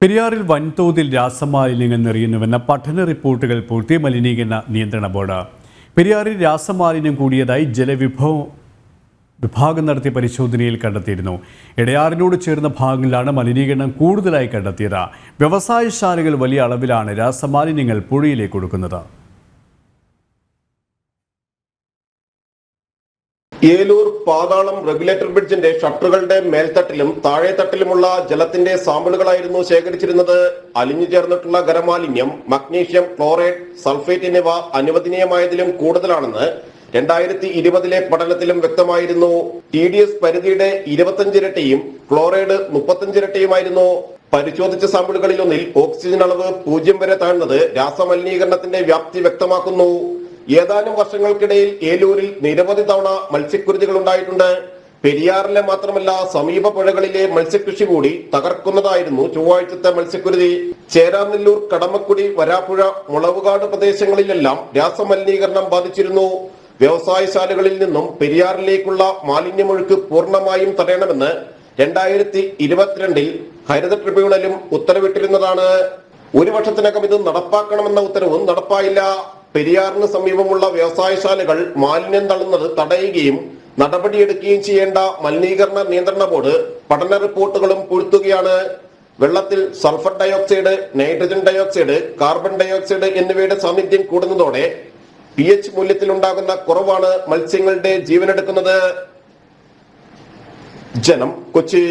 പെരിയാറിൽ വൻതോതിൽ രാസമാലിന്യങ്ങൾ നിറയുന്നുവെന്ന പഠന റിപ്പോർട്ടുകൾ പൂർത്തി മലിനീകരണ നിയന്ത്രണ ബോർഡ്. പെരിയാറിൽ രാസമാലിന്യം കൂടിയതായി വിഭാഗം നടത്തിയ പരിശോധനയിൽ കണ്ടെത്തിയിരുന്നു. ഇടയാറിനോട് ചേർന്ന ഭാഗങ്ങളിലാണ് മലിനീകരണം കൂടുതലായി കണ്ടെത്തിയത്. വ്യവസായശാലകൾ വലിയ അളവിലാണ് രാസമാലിന്യങ്ങൾ പുഴയിലേക്ക് കൊടുക്കുന്നത്. ഏലൂർ പാതാളം റെഗുലേറ്റർ ബ്രിഡ്ജിന്റെ ഷട്ടറുകളുടെ മേൽത്തട്ടിലും താഴെത്തട്ടിലുമുള്ള ജലത്തിന്റെ സാമ്പിളുകളായിരുന്നു ശേഖരിച്ചിരുന്നത്. അലിഞ്ഞു ചേർന്നിട്ടുള്ള ഖരമാലിന്യം, മഗ്നീഷ്യം, ക്ലോറൈഡ്, സൾഫേറ്റ് എന്നിവ അനുവദനീയമായതിലും കൂടുതലാണെന്ന് 2020 പഠനത്തിലും വ്യക്തമായിരുന്നു. TDS പരിധിയുടെ 25 ഇരട്ടിയും ക്ലോറൈഡ് 35 ഇരട്ടിയുമായിരുന്നു. പരിശോധിച്ച സാമ്പിളുകളിലൊന്നിൽ ഓക്സിജൻ അളവ് 0 വരെ താഴ്ന്നത് രാസമലിനീകരണത്തിന്റെ വ്യാപ്തി വ്യക്തമാക്കുന്നു. ഏതാനും വർഷങ്ങൾക്കിടയിൽ ഏലൂരിൽ നിരവധി തവണ മത്സ്യക്കുരുതികൾ ഉണ്ടായിട്ടുണ്ട്. പെരിയാറിലെ മാത്രമല്ല സമീപ പുഴകളിലെ മത്സ്യകൃഷി കൂടി തകർക്കുന്നതായിരുന്നു ചൊവ്വാഴ്ചത്തെ മത്സ്യക്കുരുതി. ചേരാനെല്ലൂർ, കടമക്കുടി, വരാപ്പുഴ, മുളവുകാട് പ്രദേശങ്ങളിലെല്ലാം രാസമലിനീകരണം ബാധിച്ചിരുന്നു. വ്യവസായശാലകളിൽ നിന്നും പെരിയാറിലേക്കുള്ള മാലിന്യമൊഴുക്ക് പൂർണ്ണമായും തടയണമെന്ന് 2022 ഹരിത ട്രിബ്യൂണലും ഉത്തരവിട്ടിരുന്നതാണ്. ഒരു വർഷത്തിനകം ഇത് നടപ്പാക്കണമെന്ന ഉത്തരവും നടപ്പായില്ല. പെരിയാറിന് സമീപമുള്ള വ്യവസായശാലകൾ മാലിന്യം തള്ളുന്നത് തടയുകയും നടപടിയെടുക്കുകയും ചെയ്യേണ്ട മലിനീകരണ നിയന്ത്രണ ബോർഡ് പഠന റിപ്പോർട്ടുകളും പൂഴ്ത്തുകയാണ്. വെള്ളത്തിൽ sulphur dioxide, nitrogen dioxide, carbon dioxide എന്നിവയുടെ സാന്നിധ്യം കൂടുന്നതോടെ pH മൂല്യത്തിൽ ഉണ്ടാകുന്ന കുറവാണ് മത്സ്യങ്ങളുടെ ജീവനെടുക്കുന്നത്. ജനം, കൊച്ചി.